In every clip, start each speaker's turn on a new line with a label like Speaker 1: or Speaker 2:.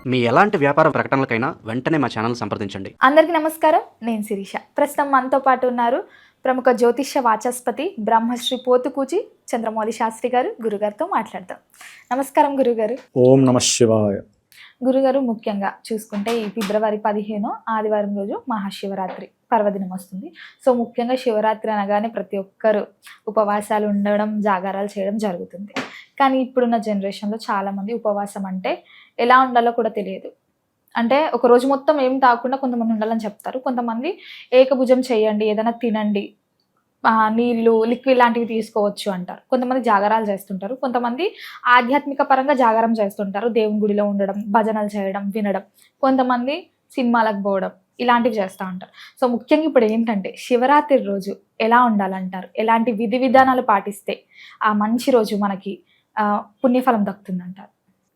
Speaker 1: మీ ఎలాంటి వ్యాపార ప్రకటనలకైనా వెంటనే మా ఛానల్ సంప్రదించండి.
Speaker 2: అందరికీ నమస్కారం. నేను శిరీష. ప్రస్తుతం మనతో పాటు ఉన్నారు ప్రముఖ జ్యోతిష్య వాచస్పతి బ్రహ్మశ్రీ పోతుకూచి చంద్రమౌళి శాస్త్రి గారు. గురుగారితో మాట్లాడతాం. నమస్కారం గురుగారు.
Speaker 3: ఓం నమః శివాయ.
Speaker 2: గురుగారు, ముఖ్యంగా చూసుకుంటే ఈ ఫిబ్రవరి 15 ఆదివారం రోజు మహాశివరాత్రి పర్వదినం వస్తుంది. సో ముఖ్యంగా శివరాత్రి అనగానే ప్రతి ఒక్కరు ఉపవాసాలు ఉండడం, జాగారాలు చేయడం జరుగుతుంది. కానీ ఇప్పుడున్న జనరేషన్లో చాలామంది ఉపవాసం అంటే ఎలా ఉండాలో కూడా తెలియదు. అంటే ఒక రోజు మొత్తం ఏం తాగకుండా కొంతమంది ఉండాలని చెప్తారు. కొంతమంది ఏకభుజం చేయండి, ఏదైనా తినండి, నీళ్ళు, లిక్విడ్ లాంటివి తీసుకోవచ్చు అంటారు. కొంతమంది జాగారాలు చేస్తుంటారు. కొంతమంది ఆధ్యాత్మిక పరంగా జాగారం చేస్తుంటారు, దేవుని గుడిలో ఉండడం, భజనలు చేయడం, వినడం. కొంతమంది సినిమాలకు పోవడం, ఇలాంటివి చేస్తూ ఉంటారు. సో ముఖ్యంగా ఇప్పుడు ఏంటంటే శివరాత్రి రోజు ఎలా ఉండాలంటారు? ఎలాంటి విధి విధానాలు పాటిస్తే ఆ మంచి రోజు మనకి పుణ్యఫలం దక్కుతుందంటారు?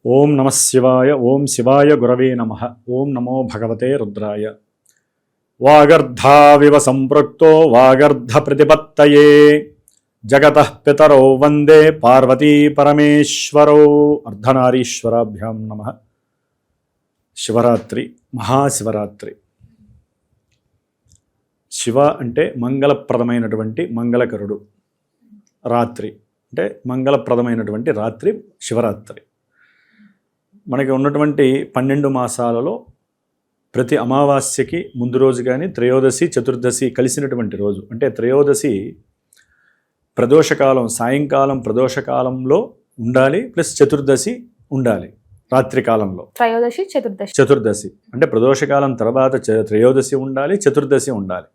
Speaker 3: ఓం నమః శివాయ. ఓం శివాయ గురవే నమః. ఓం నమో భగవతే రుద్రాయ. వాగర్ధావివ సంపృక్తో వాగర్ధ ప్రతిపత్తయే జగతః పితరో వందే పార్వతీ పరమేశ్వరో. అర్ధనారీశ్వరాభ్యాం నమః. శివరాత్రి, మహాశివరాత్రి. శివ అంటే మంగళప్రదమైనటువంటి మంగళకరుడు. రాత్రి అంటే మంగళప్రదమైనటువంటి రాత్రి శివరాత్రి. మనకి ఉన్నటువంటి 12 మాసాలలో ప్రతి అమావాస్యకి ముందు రోజు కానీ త్రయోదశి, చతుర్దశి కలిసినటువంటి రోజు. అంటే త్రయోదశి ప్రదోషకాలం, సాయంకాలం ప్రదోషకాలంలో ఉండాలి, ప్లస్ చతుర్దశి ఉండాలి రాత్రి కాలంలో. చతుర్దశి అంటే ప్రదోషకాలం తర్వాత త్రయోదశి ఉండాలి, చతుర్దశి ఉండాలి.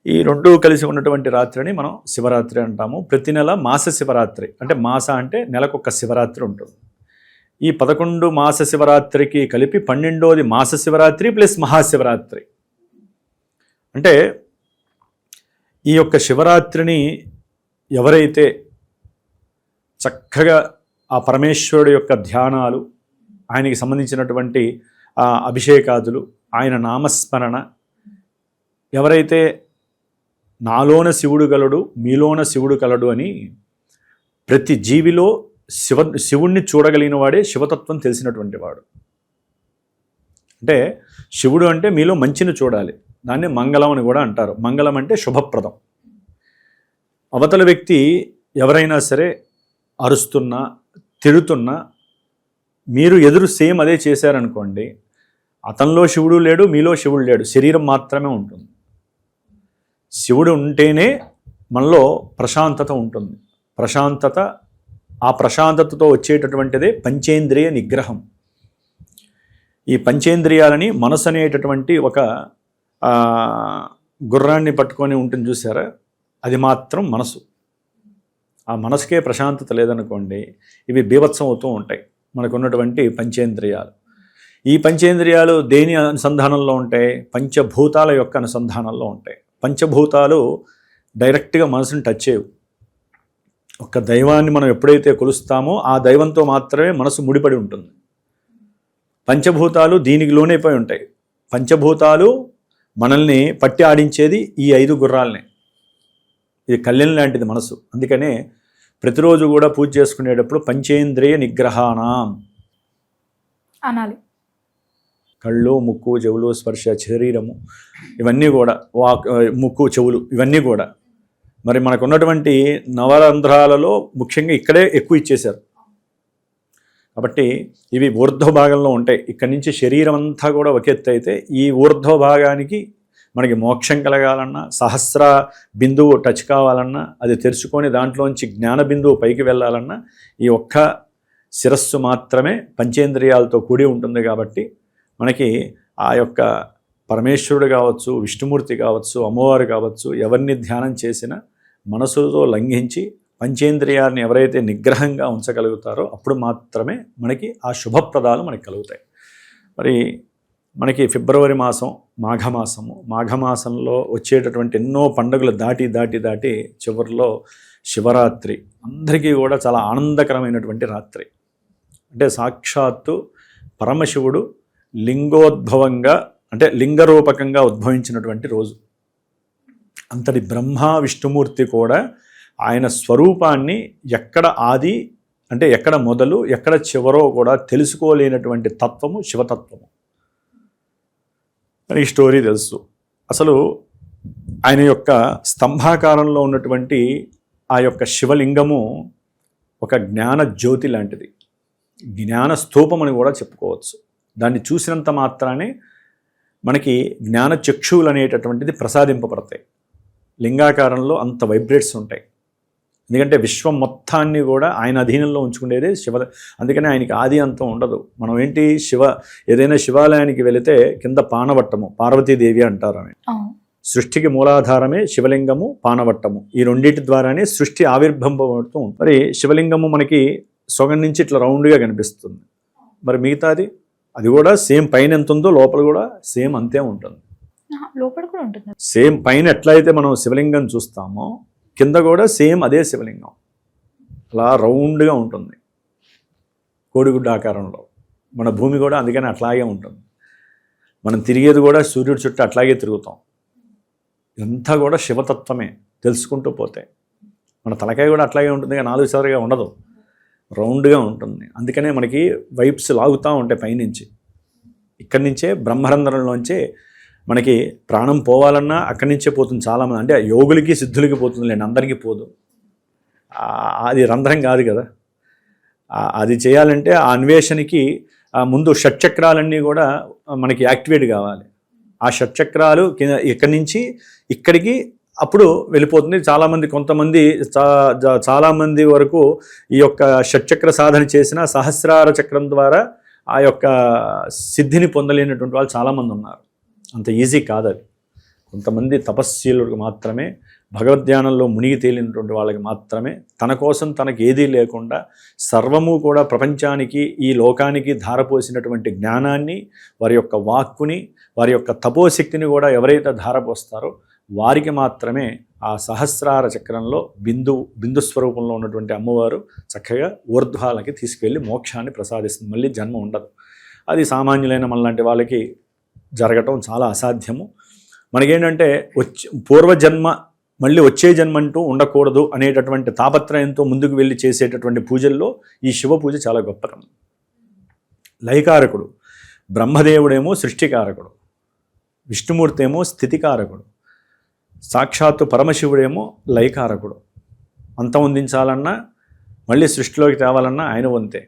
Speaker 3: ఈ రెండు కలిసి ఉన్నటువంటి రాత్రిని మనం శివరాత్రి అంటాము. ప్రతి నెల మాస శివరాత్రి, అంటే మాస అంటే నెలకొక శివరాత్రి ఉంటుంది. ఈ 11 మాస శివరాత్రికి కలిపి 12వది మాస శివరాత్రి ప్లస్ మహాశివరాత్రి. అంటే ఈ యొక్క శివరాత్రిని ఎవరైతే చక్కగా ఆ పరమేశ్వరుడు యొక్క ధ్యానాలు, ఆయనకి సంబంధించినటువంటి అభిషేకాదులు, ఆయన నామస్మరణ, ఎవరైతే నాలోన శివుడు గలడు, మీలోన శివుడు కలడు అని ప్రతి జీవిలో శివుణ్ణి చూడగలిగిన వాడే శివతత్వం తెలిసినటువంటి వాడు. అంటే శివుడు అంటే మీలో మంచిని చూడాలి, దాన్ని మంగళం అని కూడా అంటారు. మంగళం అంటే శుభప్రదం. అవతల వ్యక్తి ఎవరైనా సరే అరుస్తున్నా, తిడుతున్నా, మీరు ఎదురు సేమ్ అదే చేశారనుకోండి, అతనిలో శివుడు లేడు, మీలో శివుడు లేడు, శరీరం మాత్రమే ఉంటుంది. శివుడు ఉంటేనే మనలో ప్రశాంతత ఉంటుంది. ఆ ప్రశాంతతతో వచ్చేటటువంటిదే పంచేంద్రియ నిగ్రహం. ఈ పంచేంద్రియాలని మనసు అనేటటువంటి ఒక గుర్రాన్ని పట్టుకొని ఉంటుంది చూసారా, అది మాత్రం మనసు. ఆ మనసుకే ప్రశాంతత లేదనుకోండి, ఇవి బీభత్సం అవుతూ ఉంటాయి మనకున్నటువంటి పంచేంద్రియాలు. ఈ పంచేంద్రియాలు దేని అనుసంధానంలో ఉంటాయి? పంచభూతాల యొక్క అనుసంధానంలో ఉంటాయి. పంచభూతాలు డైరెక్ట్గా మనసుని టచ్ చేయవు. ఒక దైవాన్ని మనం ఎప్పుడైతే కొలుస్తామో ఆ దైవంతో మాత్రమే మనసు ముడిపడి ఉంటుంది. పంచభూతాలు దీనికి లోనైపోయి ఉంటాయి. పంచభూతాలు మనల్ని పట్టి ఆడించేది ఈ 5 గుర్రాలనే. ఇది కళ్యాణం లాంటిది మనసు. అందుకనే ప్రతిరోజు కూడా పూజ చేసుకునేటప్పుడు పంచేంద్రియ నిగ్రహాణం
Speaker 2: అనాలి.
Speaker 3: కళ్ళు, ముక్కు, చెవులు, స్పర్శ, శరీరము, ఇవన్నీ కూడా, ముక్కు, చెవులు, ఇవన్నీ కూడా మరి మనకు ఉన్నటువంటి నవరంధ్రాలలో ముఖ్యంగా ఇక్కడే ఎక్కువ ఇచ్చేశారు. కాబట్టి ఇవి ఊర్ధ్వ భాగంలో ఉంటాయి. ఇక్కడి నుంచి శరీరం అంతా కూడా ఒక ఎత్తు అయితే, ఈ ఊర్ధ్వ భాగానికి మనకి మోక్షం కలగాలన్నా, సహస్ర బిందువు టచ్ కావాలన్నా, అది తెరుచుకొని దాంట్లోంచి జ్ఞాన బిందువు పైకి వెళ్ళాలన్నా ఈ ఒక్క శిరస్సు మాత్రమే పంచేంద్రియాలతో కూడి ఉంటుంది. కాబట్టి మనకి ఆ యొక్క పరమేశ్వరుడు కావచ్చు, విష్ణుమూర్తి కావచ్చు, అమ్మవారు కావచ్చు, ఎవరిని ధ్యానం చేసినా మనసుతో లంఘించి పంచేంద్రియాలను ఎవరైతే నిగ్రహంగా ఉంచగలుగుతారో అప్పుడు మాత్రమే మనకి ఆ శుభప్రదాలు మనకి కలుగుతాయి. మరి మనకి ఫిబ్రవరి మాసం, మాఘమాసంలో వచ్చేటటువంటి ఎన్నో పండుగలు దాటి చివరిలో శివరాత్రి అందరికీ కూడా చాలా ఆనందకరమైనటువంటి రాత్రి. అంటే సాక్షాత్తు పరమశివుడు లింగోద్భవంగా, అంటే లింగరూపకంగా ఉద్భవించినటువంటి రోజు. అంతటి బ్రహ్మ విష్ణుమూర్తి కూడా ఆయన స్వరూపాన్ని ఎక్కడ ఆది అంటే ఎక్కడ మొదలు ఎక్కడ చివరో కూడా తెలుసుకోలేనటువంటి తత్వము శివతత్వము. ఈ స్టోరీ తెలుసు. అసలు ఆయన యొక్క స్తంభాకారంలో ఉన్నటువంటి ఆ యొక్క శివలింగము ఒక జ్ఞాన జ్యోతి లాంటిది, జ్ఞాన స్తూపం అని కూడా చెప్పుకోవచ్చు. దాన్ని చూసినంత మాత్రానే మనకి జ్ఞాన చక్షువులు అనేటటువంటిది ప్రసాదింపబడతాయి. లింగాకారంలో అంత వైబ్రేట్స్ ఉంటాయి. ఎందుకంటే విశ్వం మొత్తాన్ని కూడా ఆయన అధీనంలో ఉంచుకునేదే శివ. అందుకని ఆయనకి ఆది అంతం ఉండదు. మనం ఏంటి ఏదైనా శివాలయానికి వెళితే కింద పానవట్టము, పార్వతీదేవి అంటారు. ఆమె సృష్టికి మూలాధారమే శివలింగము, పానవట్టము. ఈ రెండింటి ద్వారానే సృష్టి ఆవిర్భంపడుతూ ఉంటుంది. మరి శివలింగము మనకి సొగం నుంచి ఇట్లా రౌండ్గా కనిపిస్తుంది. మరి మిగతాది అది కూడా సేమ్ పైన ఎంత ఉందో లోపల కూడా సేమ్ అంతే ఉంటుంది.
Speaker 2: లోపల కూడా ఉంటుంది.
Speaker 3: సేమ్ పైన ఎట్లయితే మనం శివలింగం చూస్తామో కింద కూడా సేమ్ అదే శివలింగం అలా రౌండ్గా ఉంటుంది, కోడిగుడ్డ ఆకారంలో. మన భూమి కూడా అందుకని అట్లాగే ఉంటుంది. మనం తిరిగేది కూడా సూర్యుడి చుట్టూ అట్లాగే తిరుగుతాం. ఇదంతా కూడా శివతత్వమే తెలుసుకుంటూ పోతే. మన తలకాయ కూడా అట్లాగే ఉంటుంది, కానీ 4 సార్లుగా ఉండదు, రౌండ్గా ఉంటుంది. అందుకనే మనకి వైబ్స్ లాగుతూ ఉంటాయి పైనుంచి. ఇక్కడి నుంచే బ్రహ్మరంధ్రంలోంచే మనకి ప్రాణం పోవాలన్నా అక్కడి నుంచే పోతుంది చాలామంది. అంటే యోగులకి సిద్ధులకి పోతుంది లేండి, అందరికీ పోదు. అది రంధ్రం కాదు కదా. అది చేయాలంటే ఆ అన్వేషణకి ముందు షట్చక్రాలన్నీ కూడా మనకి యాక్టివేట్ కావాలి. ఆ షట్చక్రాలు ఇక్కడి నుంచి ఇక్కడికి అప్పుడు వెళ్ళిపోతుంది. చాలామంది వరకు ఈ యొక్క షట్చక్ర సాధన చేసిన సహస్రార చక్రం ద్వారా ఆ యొక్క సిద్ధిని పొందలేనటువంటి వాళ్ళు చాలామంది ఉన్నారు. అంత ఈజీ కాదు అది. కొంతమంది తపస్శీలులకు మాత్రమే, భగవద్ధ్యానంలో మునిగి తేలినటువంటి వాళ్ళకి మాత్రమే తన కోసం తనకి ఏదీ లేకుండా సర్వము కూడా ప్రపంచానికి, ఈ లోకానికి ధారపోసినటువంటి జ్ఞానాన్ని, వారి యొక్క వాక్కుని, వారి యొక్క తపోశక్తిని కూడా ఎవరైతే ధారపోస్తారో వారికి మాత్రమే ఆ సహస్రార చక్రంలో బిందు స్వరూపంలో ఉన్నటువంటి అమ్మవారు చక్కగా ఊర్ధ్వాలకి తీసుకెళ్ళి మోక్షాన్ని ప్రసాదిస్తుంది. మళ్ళీ జన్మ ఉండదు. అది సామాన్యులైన మనలాంటి వాళ్ళకి జరగటం చాలా అసాధ్యము. మనకేంటంటే పూర్వజన్మ మళ్ళీ వచ్చే జన్మ అంటూ ఉండకూడదు అనేటటువంటి తాపత్రయంతో ముందుకు వెళ్ళి చేసేటటువంటి పూజల్లో ఈ శివ పూజ చాలా గొప్పతనం. లయకారకుడు బ్రహ్మదేవుడేమో సృష్టికారకుడు, విష్ణుమూర్తి ఏమో స్థితికారకుడు, సాక్షాత్తు పరమశివుడేమో లయకారకుడు. అంతం అందించాలన్నా మళ్ళీ సృష్టిలోకి తేవాలన్నా ఆయన వంతే.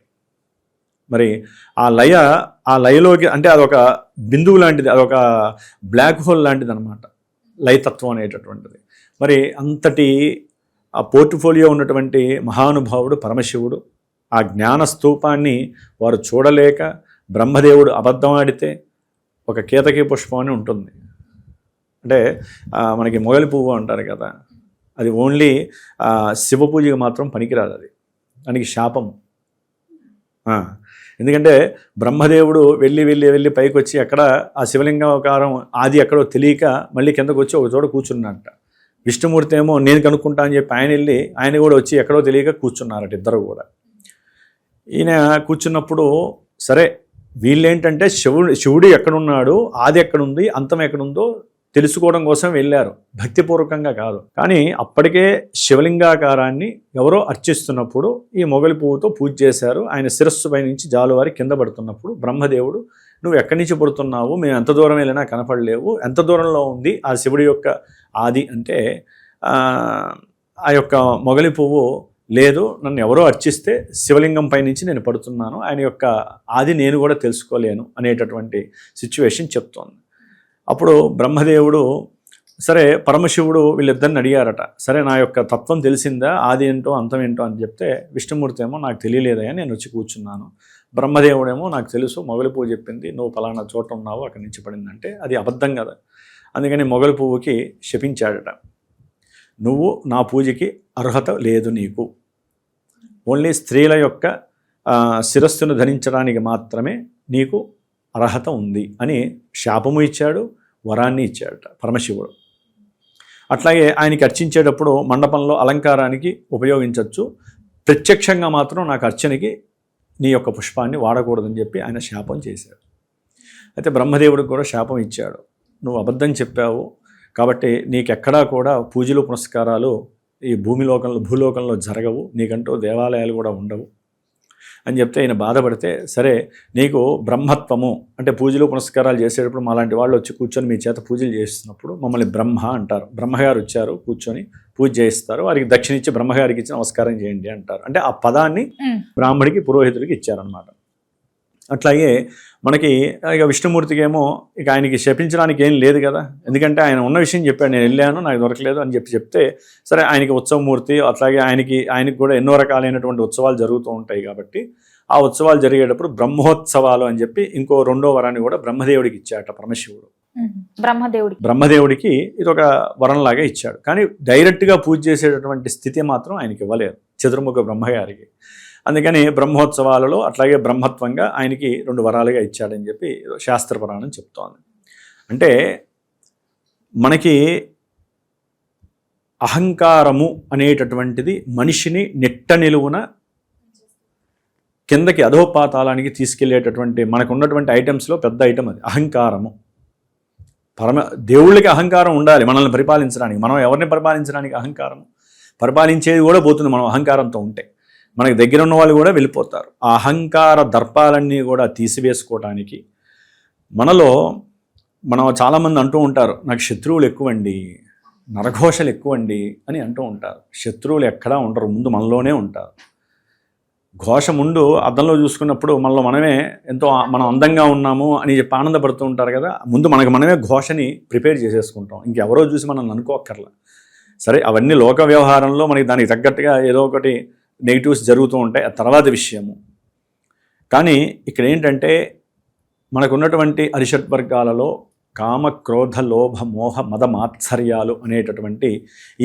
Speaker 3: మరి ఆ లయలోకి అంటే అదొక బిందువు లాంటిది, అదొక బ్లాక్ హోల్ లాంటిది అనమాట లయతత్వం అనేటటువంటిది. మరి అంతటి ఆ పోర్ట్ఫోలియో ఉన్నటువంటి మహానుభావుడు పరమశివుడు. ఆ జ్ఞాన స్తూపాన్ని వారు చూడలేక బ్రహ్మదేవుడు అబద్ధం ఆడితే ఒక కేతకీ పుష్పం అని ఉంటుంది. అంటే మనకి మొగలి పువ్వు అంటారు కదా, అది ఓన్లీ శివ పూజకి మాత్రం పనికిరాదు. అది దానికి శాపము. ఎందుకంటే బ్రహ్మదేవుడు వెళ్ళి పైకి వచ్చి అక్కడ ఆ శివలింగాకారం ఆది ఎక్కడో తెలియక మళ్ళీ కిందకు వచ్చి ఒక చోట కూర్చున్నట్ట. విష్ణుమూర్తి ఏమో నేను కనుక్కుంటా అని చెప్పి ఆయన కూడా వచ్చి ఎక్కడో తెలియక కూర్చున్నారట. ఇద్దరు కూడా. ఈయన కూర్చున్నప్పుడు సరే వీళ్ళేంటంటే శివుడు ఎక్కడున్నాడు, ఆది ఎక్కడుంది, అంతం ఎక్కడుందో తెలుసుకోవడం కోసం వెళ్ళారు, భక్తిపూర్వకంగా కాదు. కానీ అప్పటికే శివలింగాకారాన్ని ఎవరో అర్చిస్తున్నప్పుడు ఈ మొగలి పువ్వుతో పూజ చేశారు. ఆయన శిరస్సు పై నుంచి జాలువారి కింద పడుతున్నప్పుడు బ్రహ్మదేవుడు నువ్వు ఎక్కడి నుంచి పడుతున్నావు, మేము ఎంత దూరం వెళ్ళినా కనపడలేవు, ఎంత దూరంలో ఉంది ఆ శివుడి యొక్క ఆది అంటే ఆ యొక్క మొగలి పువ్వు లేదు, నన్ను ఎవరో అర్చిస్తే శివలింగం పై నుంచి నేను పడుతున్నాను, ఆయన యొక్క ఆది నేను కూడా తెలుసుకోలేను అనేటటువంటి సిచ్యువేషన్ చెప్తోంది. అప్పుడు బ్రహ్మదేవుడు సరే పరమశివుడు వీళ్ళిద్దరిని అడిగారట, సరే నా యొక్క తత్వం తెలిసిందా, ఆది ఏంటో అంతం ఏంటో అని చెప్తే విష్ణుమూర్తి ఏమో నాకు తెలియలేదయ్యా, నేను వచ్చి కూర్చున్నాను. బ్రహ్మదేవుడేమో నాకు తెలుసు, మొగలి పువ్వు చెప్పింది, నువ్వు పలానా చోట ఉన్నావు, అక్కడి నుంచి పడిందంటే అది అబద్ధం కదా. అందుకని మొగలి పువ్వుకి శపించాడట, నువ్వు నా పూజకి అర్హత లేదు, నీకు ఓన్లీ స్త్రీల యొక్క శిరస్సును ధరించడానికి మాత్రమే నీకు అర్హత ఉంది అని శాపము ఇచ్చాడు, వరాన్ని ఇచ్చాడట పరమశివుడు. అట్లాగే ఆయనకి అర్చించేటప్పుడు మండపంలో అలంకారానికి ఉపయోగించవచ్చు, ప్రత్యక్షంగా మాత్రం నాకు అర్చనకి నీ యొక్క పుష్పాన్ని వాడకూడదని చెప్పి ఆయన శాపం చేశాడు. అయితే బ్రహ్మదేవుడికి కూడా శాపం ఇచ్చాడు, నువ్వు అబద్ధం చెప్పావు కాబట్టి నీకెక్కడా కూడా పూజలు పునస్కారాలు ఈ భూలోకంలో జరగవు, నీకంటూ దేవాలయాలు కూడా ఉండవు, అని చెప్తే ఈయన బాధపడితే, సరే నీకు బ్రహ్మత్వము అంటే పూజలు పునస్కారాలు చేసేటప్పుడు మాలాంటి వాళ్ళు వచ్చి కూర్చొని మీ చేత పూజలు చేస్తున్నప్పుడు మమ్మల్ని బ్రహ్మ అంటారు. బ్రహ్మగారు వచ్చారు, కూర్చొని పూజ చేయిస్తారు, వారికి దక్షిణ ఇచ్చి బ్రహ్మగారికి ఇచ్చి నమస్కారం చేయండి అంటారు. అంటే ఆ పదాన్ని బ్రాహ్మడికి పురోహితుడికి ఇచ్చారనమాట. అట్లాగే మనకి ఇక విష్ణుమూర్తికి ఏమో ఇక ఆయనకి శపించడానికి ఏం లేదు కదా, ఎందుకంటే ఆయన ఉన్న విషయం చెప్పాడు, నేను వెళ్ళాను నాకు దొరకలేదు అని చెప్తే సరే ఆయనకి ఉత్సవమూర్తి. అట్లాగే ఆయనకి కూడా ఎన్నో రకాలైనటువంటి ఉత్సవాలు జరుగుతూ ఉంటాయి కాబట్టి ఆ ఉత్సవాలు జరిగేటప్పుడు బ్రహ్మోత్సవాలు అని చెప్పి ఇంకో రెండో వరాన్ని కూడా బ్రహ్మదేవుడికి ఇచ్చాట పరమశివుడు. బ్రహ్మదేవుడికి ఇది ఒక వరంలాగా ఇచ్చాడు, కానీ డైరెక్ట్గా పూజ చేసేటటువంటి స్థితి మాత్రం ఆయనకి ఇవ్వలేదు చతుర్ముఖ బ్రహ్మగారికి. అందుకని బ్రహ్మోత్సవాలలో అట్లాగే బ్రహ్మత్వంగా ఆయనకి 2 వరాలుగా ఇచ్చాడని చెప్పి శాస్త్ర పురాణం చెప్తోంది. అంటే మనకి అహంకారము అనేటటువంటిది మనిషిని నిట్ట నిలువున కిందకి అధోపాతాళానికి తీసుకెళ్లేటటువంటి మనకు ఉన్నటువంటి ఐటమ్స్లో పెద్ద ఐటమ్ అది అహంకారము. దేవుళ్ళకి అహంకారం ఉండాలి మనల్ని పరిపాలించడానికి. మనం ఎవరిని పరిపాలించడానికి అహంకారం పరిపాలించేది కూడా పోతుంది మనం అహంకారంతో ఉంటే. మనకి దగ్గర ఉన్న వాళ్ళు కూడా వెళ్ళిపోతారు. ఆ అహంకార దర్పాలన్నీ కూడా తీసివేసుకోవటానికి మనం చాలామంది అంటూ ఉంటారు, నాకు శత్రువులు ఎక్కువండి, నరఘోషలు ఎక్కువండి అని అంటూ ఉంటారు. శత్రువులు ఎక్కడా ఉండరు, ముందు మనలోనే ఉంటారు. ఘోష ముందు అద్దంలో చూసుకున్నప్పుడు మనమే ఎంతో మనం అందంగా ఉన్నాము అని చెప్పి ఆనందపడుతూ ఉంటారు కదా, ముందు మనమే ఘోషని ప్రిపేర్ చేసేసుకుంటాం, ఇంకెవరో చూసి మనం అనుకోక్కర్లా. సరే అవన్నీ లోక వ్యవహారంలో మనకి దానికి తగ్గట్టుగా ఏదో ఒకటి నెగిటివ్స్ జరుగుతూ ఉంటాయి, ఆ తర్వాత విషయము. కానీ ఇక్కడ ఏంటంటే మనకున్నటువంటి అరిషడ్ వర్గాలలో కామ క్రోధ లోభ మోహ మద మాత్సర్యాలు అనేటటువంటి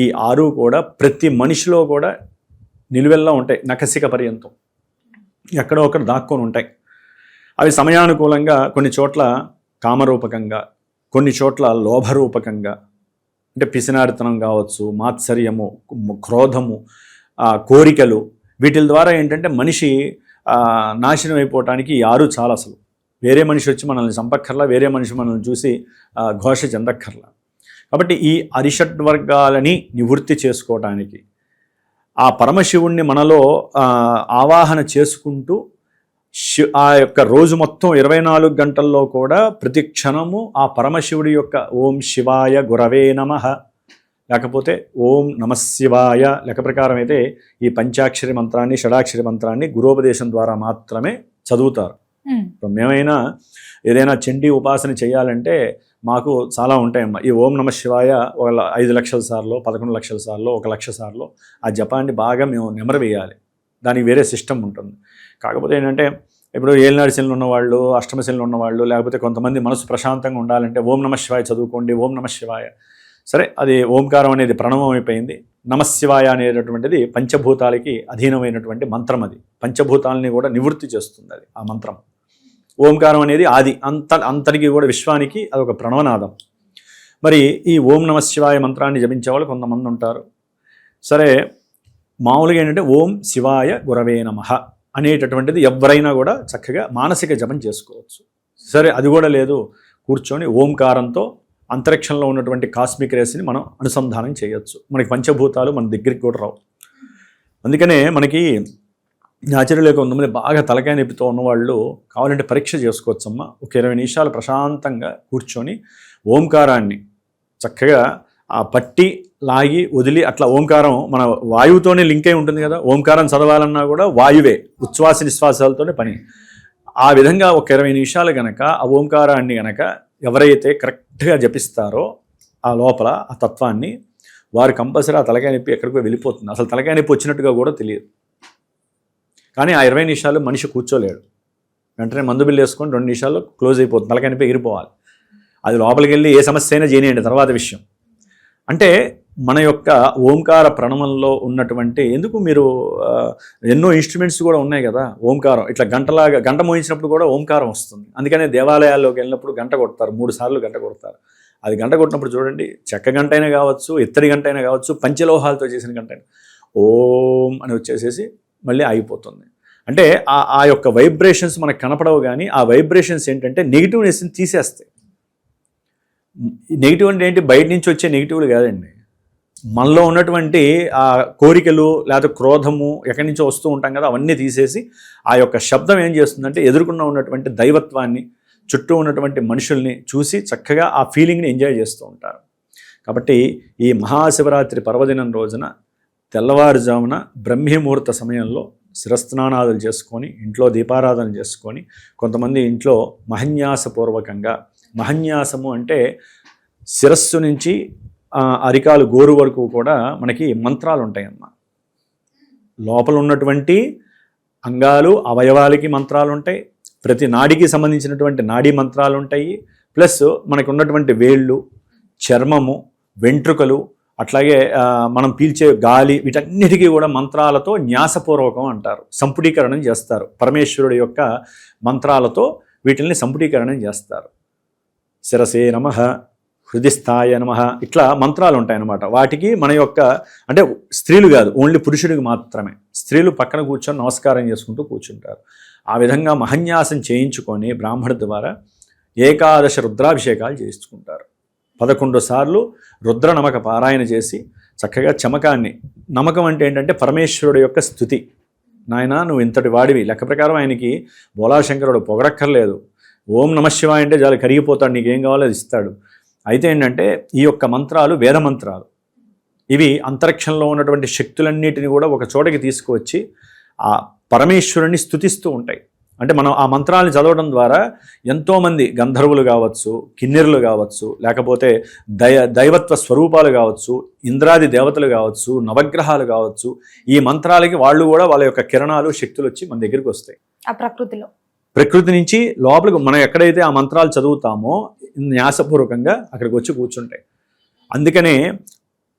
Speaker 3: ఈ 6 కూడా ప్రతి మనిషిలో కూడా నిలువెల్లా ఉంటాయి, నకసిక పర్యంతం ఎక్కడో ఒకటి దాక్కొని ఉంటాయి. అవి సమయానుకూలంగా కొన్ని చోట్ల కామరూపకంగా, కొన్ని చోట్ల లోభరూపకంగా, అంటే పిసినారితనం కావచ్చు, మాత్సర్యము, క్రోధము, కోరికలు, వీటి ద్వారా ఏంటంటే మనిషి నాశనం అయిపోవటానికి 6 చాలా. అసలు వేరే మనిషి వచ్చి మనల్ని చంపక్కర్లా, వేరే మనిషి మనల్ని చూసి ఘోష చెందక్కర్లా. కాబట్టి ఈ అరిషడ్ వర్గాలని నివృత్తి చేసుకోవటానికి ఆ పరమశివుణ్ణి మనలో ఆవాహన చేసుకుంటూ ఆ యొక్క రోజు మొత్తం 24 గంటల్లో కూడా ప్రతి క్షణము ఆ పరమశివుడి యొక్క ఓం శివాయ గురవే నమః, లేకపోతే ఓం నమశివాయ లెక్క ప్రకారం అయితే ఈ పంచాక్షరి మంత్రాన్ని షడాక్షరి మంత్రాన్ని గురోపదేశం ద్వారా మాత్రమే చదువుతారు. మేమైనా ఏదైనా చండీ ఉపాసన చేయాలంటే మాకు చాలా ఉంటాయమ్మా. ఈ ఓం నమశివాయ 5 లక్షల సార్లు, 11 లక్షల సార్లు, 1 లక్ష సార్లు ఆ జపాన్ని బాగా మేము నెమరు వేయాలి. దానికి వేరే సిస్టమ్ ఉంటుంది. కాకపోతే ఏంటంటే ఇప్పుడు ఏలినాడు శనులు ఉన్నవాళ్ళు, అష్టమ శనులు ఉన్నవాళ్ళు, లేకపోతే కొంతమంది మనసు ప్రశాంతంగా ఉండాలంటే ఓం నమశివాయ చదువుకోండి, ఓం నమశివాయ. సరే, అది ఓంకారం అనేది ప్రణవం అయిపోయింది. నమశివాయ అనేటటువంటిది పంచభూతాలకి అధీనమైనటువంటి మంత్రం. అది పంచభూతాలని కూడా నివృత్తి చేస్తుంది అది ఆ మంత్రం. ఓంకారం అనేది ఆది అంతటికి కూడా విశ్వానికి అదొక ప్రణవనాదం. మరి ఈ ఓం నమశివాయ మంత్రాన్ని జపించే వాళ్ళు కొంతమంది ఉంటారు. సరే, మామూలుగా ఏంటంటే ఓం శివాయ గురవే నమః అనేటటువంటిది ఎవరైనా కూడా చక్కగా మానసిక జపం చేసుకోవచ్చు. సరే, అది కూడా లేదు, కూర్చొని ఓంకారంతో అంతరిక్షంలో ఉన్నటువంటి కాస్మిక్ రేస్ని మనం అనుసంధానం చేయొచ్చు. మనకి పంచభూతాలు మన దగ్గరికి కూడా రావు. అందుకనే మనకి న్యాచురల్గా కొంతమంది బాగా తలకాయ నొప్పితో ఉన్నవాళ్ళు కావాలంటే పరీక్ష చేసుకోవచ్చమ్మా. ఒక 20 నిమిషాలు ప్రశాంతంగా కూర్చొని ఓంకారాన్ని చక్కగా ఆ పట్టి లాగి వదిలి, అట్లా ఓంకారం మన వాయువుతోనే లింక్ అయి ఉంటుంది కదా. ఓంకారం చదవాలన్నా కూడా వాయువే, ఉచ్ఛ్వాస నిశ్వాసాలతోనే పని. ఆ విధంగా ఒక 20 నిమిషాలు గనక ఆ ఓంకారాన్ని గనక ఎవరైతే కరెక్ట్గా జపిస్తారో ఆ లోపల ఆ తత్వాన్ని, వారు కంపల్సరీ ఆ తలకాయ నొప్పి ఎక్కడికో వెళ్ళిపోతుంది. అసలు తలకాయ నొప్పి వచ్చినట్టుగా కూడా తెలియదు. కానీ ఆ 20 నిమిషాలు మనిషి కూర్చోలేడు. వెంటనే మందు బిల్లు వేసుకొని 2 నిమిషాల్లో క్లోజ్ అయిపోతుంది, తలకాయ నొప్పి ఎగిరిపోవాలి. అది లోపలికి వెళ్ళి ఏ సమస్య అయినా చేయనియండి, తర్వాత విషయం. అంటే మన యొక్క ఓంకార ప్రణవంలో ఉన్నటువంటి, ఎందుకు మీరు ఎన్నో ఇన్స్ట్రుమెంట్స్ కూడా ఉన్నాయి కదా. ఓంకారం ఇట్లా గంట మోయించినప్పుడు కూడా ఓంకారం వస్తుంది. అందుకనే దేవాలయాల్లోకి వెళ్ళినప్పుడు గంట కొడతారు, 3 సార్లు గంట కొడతారు. అది గంట కొట్టినప్పుడు చూడండి, చెక్క గంట అయినా కావచ్చు, ఇత్తడి గంట అయినా కావచ్చు, పంచలోహాలతో చేసిన గంట అయినా ఓం అని వచ్చేసేసి మళ్ళీ ఆగిపోతుంది. అంటే ఆ యొక్క వైబ్రేషన్స్ మనకు కనపడవు, కానీ ఆ వైబ్రేషన్స్ ఏంటంటే నెగిటివ్నెస్ని తీసేస్తాయి. నెగిటివ్ అంటే ఏంటి, బయట నుంచి వచ్చే నెగిటివ్లు కాదండి, మనలో ఉన్నటువంటి ఆ కోరికలు లేదా క్రోధము ఎక్కడి నుంచో వస్తూ ఉంటాం కదా, అవన్నీ తీసేసి ఆ యొక్క శబ్దం ఏం చేస్తుందంటే ఎదురుకున్న ఉన్నటువంటి దైవత్వాన్ని, చుట్టూ ఉన్నటువంటి మనుషుల్ని చూసి చక్కగా ఆ ఫీలింగ్ని ఎంజాయ్ చేస్తూ ఉంటారు. కాబట్టి ఈ మహాశివరాత్రి పర్వదినం రోజున తెల్లవారుజామున బ్రహ్మముహూర్త సమయంలో శిరస్నానాదులు చేసుకొని ఇంట్లో దీపారాధన చేసుకొని, కొంతమంది ఇంట్లో మహన్యాసపూర్వకంగా, మహన్యాసము అంటే శిరస్సు నుంచి అరికాలు గోరు వరకు కూడా మనకి మంత్రాలు ఉంటాయన్నమాట. లోపల ఉన్నటువంటి అంగాలు అవయవాలకి మంత్రాలు ఉంటాయి, ప్రతి నాడికి సంబంధించినటువంటి నాడీ మంత్రాలు ఉంటాయి, ప్లస్ మనకు ఉన్నటువంటి వేళ్ళు, చర్మము, వెంట్రుకలు, అట్లాగే మనం పీల్చే గాలి, వీటన్నిటికీ కూడా మంత్రాలతో న్యాసపూర్వకం అంటారు, సంపుటీకరణం చేస్తారు. పరమేశ్వరుడి యొక్క మంత్రాలతో వీటిని సంపుటీకరణం చేస్తారు. శిరసే నమః, హృదిస్థాయ నమః, ఇట్లా మంత్రాలు ఉంటాయన్నమాట. వాటికి మన యొక్క అంటే స్త్రీలు కాదు, ఓన్లీ పురుషుడికి మాత్రమే. స్త్రీలు పక్కన కూర్చొని నమస్కారం చేసుకుంటూ కూర్చుంటారు. ఆ విధంగా మహన్యాసం చేయించుకొని బ్రాహ్మణుడి ద్వారా ఏకాదశ రుద్రాభిషేకాలు చేయించుకుంటారు. 11 సార్లు రుద్ర నమక పారాయణ చేసి చక్కగా చమకాన్ని, నమకం అంటే ఏంటంటే పరమేశ్వరుడు యొక్క స్థుతి. నాయన నువ్వు ఇంతటి వాడివి, లెక్క ప్రకారం ఆయనకి బోలాశంకరుడు పొగడక్కర్లేదు, ఓం నమశివాయ అంటే చాలు కరిగిపోతాడు, నీకేం కావాలో అది ఇస్తాడు. అయితే ఏంటంటే ఈ యొక్క మంత్రాలు వేద మంత్రాలు, ఇవి అంతరిక్షంలో ఉన్నటువంటి శక్తులన్నిటిని కూడా ఒక చోటకి తీసుకువచ్చి ఆ పరమేశ్వరుని స్తుతిస్తూ ఉంటాయి. అంటే మనం ఆ మంత్రాలను చదవడం ద్వారా ఎంతోమంది గంధర్వులు కావచ్చు, కిన్నెరులు కావచ్చు, లేకపోతే దైవత్వ స్వరూపాలు కావచ్చు, ఇంద్రాది దేవతలు కావచ్చు, నవగ్రహాలు కావచ్చు, ఈ మంత్రాలకి వాళ్ళు కూడా వాళ్ళ యొక్క కిరణాలు, శక్తులు వచ్చి మన దగ్గరికి వస్తాయి.
Speaker 2: ఆ
Speaker 3: ప్రకృతి నుంచి లోపలికి మనం ఎక్కడైతే ఆ మంత్రాలు చదువుతామో న్యాసపూర్వకంగా అక్కడికి వచ్చి కూర్చుంటాయి. అందుకనే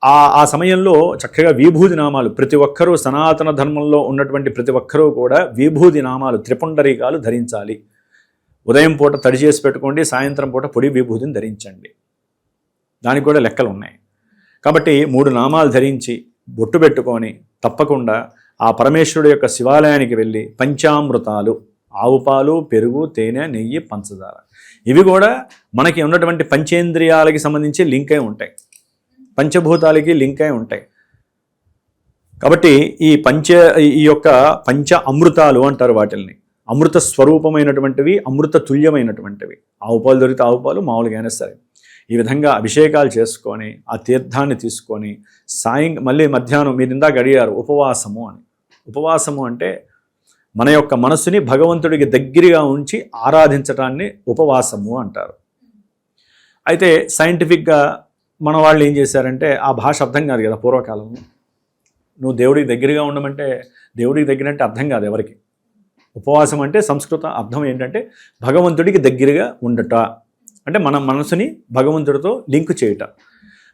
Speaker 3: ఆ సమయంలో చక్కగా విభూది నామాలు, ప్రతి ఒక్కరూ సనాతన ధర్మంలో ఉన్నటువంటి ప్రతి ఒక్కరూ కూడా విభూది నామాలు, త్రిపుండరీకాలు ధరించాలి. ఉదయం పూట తడి చేసి పెట్టుకోండి, సాయంత్రం పూట పొడి విభూతిని ధరించండి. దానికి కూడా లెక్కలు ఉన్నాయి. కాబట్టి 3 నామాలు ధరించి బొట్టు పెట్టుకొని తప్పకుండా ఆ పరమేశ్వరుడు యొక్క శివాలయానికి వెళ్ళి పంచామృతాలు, ఆవు పాలు, పెరుగు, తేనె, నెయ్యి, పంచదార, ఇవి కూడా మనకి ఉన్నటువంటి పంచేంద్రియాలకి సంబంధించి లింక్ అయి ఉంటాయి, పంచభూతాలకి లింక్ అయి ఉంటాయి. కాబట్టి ఈ యొక్క పంచ అమృతాలు అంటారు వాటిల్ని. అమృత స్వరూపమైనటువంటివి, అమృత తుల్యమైనటువంటివి. ఆవు పాలు దొరికితే ఆవు పాలు, మామూలుగానే సరే. ఈ విధంగా అభిషేకాలు చేసుకొని ఆ తీర్థాన్ని తీసుకొని మళ్ళీ మధ్యాహ్నం మీరు ఇందాక అడిగారు ఉపవాసము అని. ఉపవాసము అంటే మన యొక్క మనసుని భగవంతుడికి దగ్గరగా ఉంచి ఆరాధించడాన్ని ఉపవాసము అంటారు. అయితే సైంటిఫిక్గా మన వాళ్ళు ఏం చేశారంటే, ఆ భాష అర్థం కాదు కదా పూర్వకాలంలో. నువ్వు దేవుడికి దగ్గరగా ఉండమంటే దేవుడికి దగ్గర అంటే అర్థం కాదు ఎవరికి. ఉపవాసం అంటే సంస్కృత అర్థం ఏంటంటే భగవంతుడికి దగ్గరగా ఉండట, అంటే మన మనసుని భగవంతుడితో లింక్ చేయట.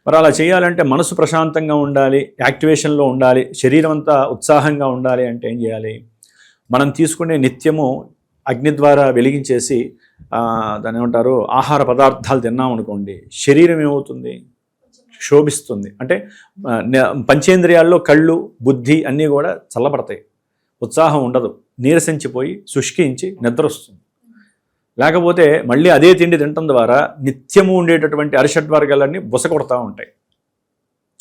Speaker 3: మరి అలా చేయాలంటే మనసు ప్రశాంతంగా ఉండాలి, యాక్టివేషన్లో ఉండాలి, శరీరం అంతా ఉత్సాహంగా ఉండాలి అంటే ఏం చేయాలి? మనం తీసుకునే నిత్యము అగ్ని ద్వారా వెలిగించేసి దాన్ని ఏమంటారు, ఆహార పదార్థాలు తిన్నాం అనుకోండి, శరీరం ఏమవుతుంది? శోభిస్తుంది. అంటే పంచేంద్రియాల్లో కళ్ళు, బుద్ధి అన్నీ కూడా చల్లబడతాయి, ఉత్సాహం ఉండదు, నీరసించిపోయి శుష్కించి నిద్ర వస్తుంది. లేకపోతే మళ్ళీ అదే తిండి తినటం ద్వారా నిత్యము ఉండేటటువంటి అరిషడ్వర్గాలన్నీ బుసకొడతా ఉంటాయి.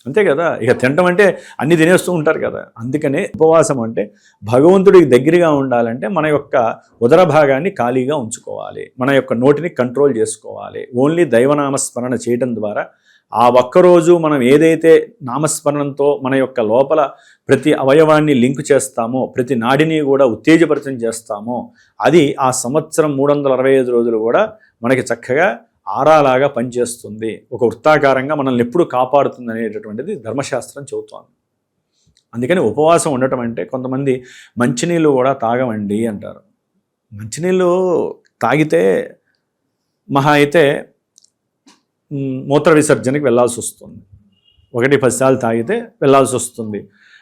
Speaker 3: అంతే కదా, ఇక తినటం అంటే అన్నీ తినేస్తూ ఉంటారు కదా. అందుకనే ఉపవాసం అంటే భగవంతుడికి దగ్గరగా ఉండాలంటే మన యొక్క ఉదర భాగాన్ని ఖాళీగా ఉంచుకోవాలి, మన యొక్క నోటిని కంట్రోల్ చేసుకోవాలి. ఓన్లీ దైవనామస్మరణ చేయడం ద్వారా ఆ ఒక్కరోజు మనం ఏదైతే నామస్మరణంతో మన యొక్క లోపల ప్రతి అవయవాన్ని లింక్ చేస్తామో, ప్రతి నాడిని కూడా ఉత్తేజపరితం చేస్తామో, అది ఆ సంవత్సరం 365 రోజులు కూడా మనకి చక్కగా ఆరాలాగా పనిచేస్తుంది, ఒక వృత్తాకారంగా మనల్ని ఎప్పుడు కాపాడుతుంది అనేటటువంటిది ధర్మశాస్త్రం చెబుతోంది. అందుకని ఉపవాసం ఉండటం అంటే, కొంతమంది మంచినీళ్ళు కూడా తాగమండి అంటారు. మంచినీళ్ళు తాగితే మహా అయితే మూత్ర విసర్జనకి వెళ్ళాల్సి వస్తుంది, 1-10 సార్లు తాగితే వెళ్ళాల్సి వస్తుంది.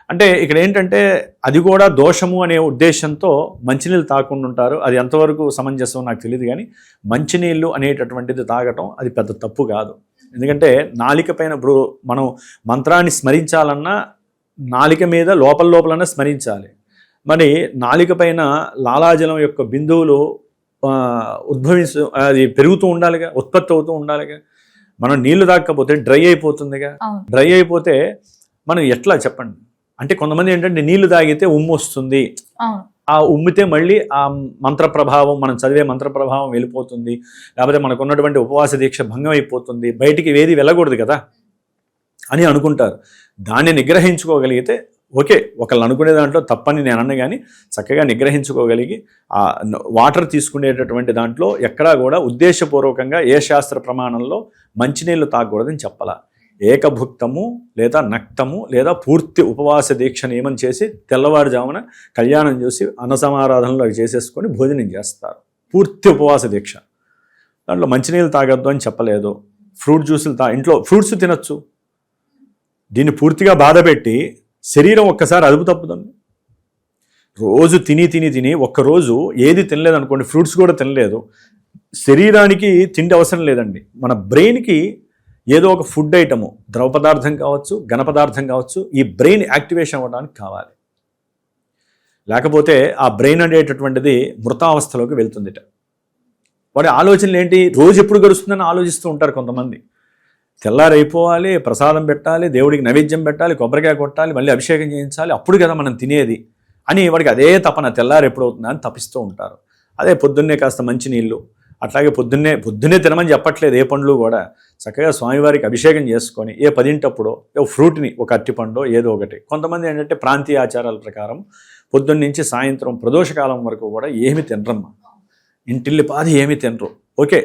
Speaker 3: అంటే ఇక్కడ ఏంటంటే అది కూడా దోషము అనే ఉద్దేశంతో మంచినీళ్ళు తాగకుండా ఉంటారు. అది ఎంతవరకు సమంజసం నాకు తెలియదు, కానీ మంచినీళ్ళు అనేటటువంటిది తాగటం అది పెద్ద తప్పు కాదు. ఎందుకంటే నాలిక పైన ఇప్పుడు మనం మంత్రాన్ని స్మరించాలన్నా నాలిక మీద లోపలనే స్మరించాలి. మరి నాలిక పైన లాలాజలం యొక్క బిందువులు అది పెరుగుతూ ఉండాలిగా, ఉత్పత్తి అవుతూ ఉండాలిగా. మనం నీళ్లు తాగకపోతే డ్రై అయిపోతుందిగా.
Speaker 2: అవును.
Speaker 3: డ్రై అయిపోతే మనం ఎట్లా చెప్పండి. అంటే కొంతమంది ఏంటంటే నీళ్లు తాగితే ఉమ్ము వస్తుంది,
Speaker 2: అవును.
Speaker 3: ఆ ఉమ్మితే మళ్ళీ ఆ మంత్ర ప్రభావం, మనం చదివే మంత్ర ప్రభావం వెళ్ళిపోతుంది, లేకపోతే మనకు ఉన్నటువంటి ఉపవాస దీక్ష భంగం అయిపోతుంది, బయటికి ఏది వెళ్ళకూడదు కదా అని అనుకుంటారు. దాన్ని నిగ్రహించుకోగలిగితే ఓకే, ఒకళ్ళు అనుకునే దాంట్లో తప్పని నేను అన్న, కానీ చక్కగా నిగ్రహించుకోగలిగి ఆ వాటర్ తీసుకునేటటువంటి దాంట్లో ఎక్కడా కూడా ఉద్దేశపూర్వకంగా ఏ శాస్త్ర ప్రమాణంలో మంచినీళ్ళు తాగకూడదని చెప్పాల. ఏకభుక్తము లేదా నక్తము లేదా పూర్తి ఉపవాస దీక్ష నియమం చేసి తెల్లవారుజామున కళ్యాణం చూసి అన్నసమారాధనలో చేసేసుకొని భోజనం చేస్తారు. పూర్తి ఉపవాస దీక్ష. దాంట్లో మంచినీళ్ళు తాగొద్దు అని చెప్పలేదు. ఫ్రూట్ జ్యూసులు ఇంట్లో ఫ్రూట్స్ తినచ్చు. దీన్ని పూర్తిగా బాధపెట్టి శరీరం ఒక్కసారి అదుపు తప్పుతుంది. రోజు తిని తిని తిని ఒక్కరోజు ఏది తినలేదు అనుకోండి, ఫ్రూట్స్ కూడా తినలేదు, శరీరానికి తిండి అవసరం లేదండి. మన బ్రెయిన్కి ఏదో ఒక ఫుడ్ ఐటము, ద్రవ పదార్థం కావచ్చు, ఘన పదార్థం కావచ్చు, ఈ బ్రెయిన్ యాక్టివేషన్ అవ్వడానికి కావాలి. లేకపోతే ఆ బ్రెయిన్ అనేటటువంటిది మృతావస్థలోకి వెళ్తుందిట. వాడి ఆలోచనలు ఏంటి, రోజు ఎప్పుడు గడుస్తుందని ఆలోచిస్తూ ఉంటారు కొంతమంది. తెల్లారైపోవాలి, ప్రసాదం పెట్టాలి, దేవుడికి నైవేద్యం పెట్టాలి, కొబ్బరికాయ కొట్టాలి, మళ్ళీ అభిషేకం చేయించాలి, అప్పుడు కదా మనం తినేది అని వాడికి అదే తపన, తెల్లారు ఎప్పుడు అవుతుందా అని తపిస్తూ ఉంటారు. అదే పొద్దున్నే కాస్త మంచినీళ్ళు, అట్లాగే పొద్దున్నే తినమని చెప్పట్లేదు, ఏ పండ్లు కూడా చక్కగా స్వామివారికి అభిషేకం చేసుకొని ఏ 10 ఓ ఫ్రూట్ని, ఒక అరటిపండో ఏదో ఒకటి. కొంతమంది ఏంటంటే ప్రాంతీయ ఆచారాల ప్రకారం పొద్దున్న నుంచి సాయంత్రం ప్రదోషకాలం వరకు కూడా ఏమి తినరమ్మా, ఇంటిల్లిపాది ఏమి తినరు. ఓకే,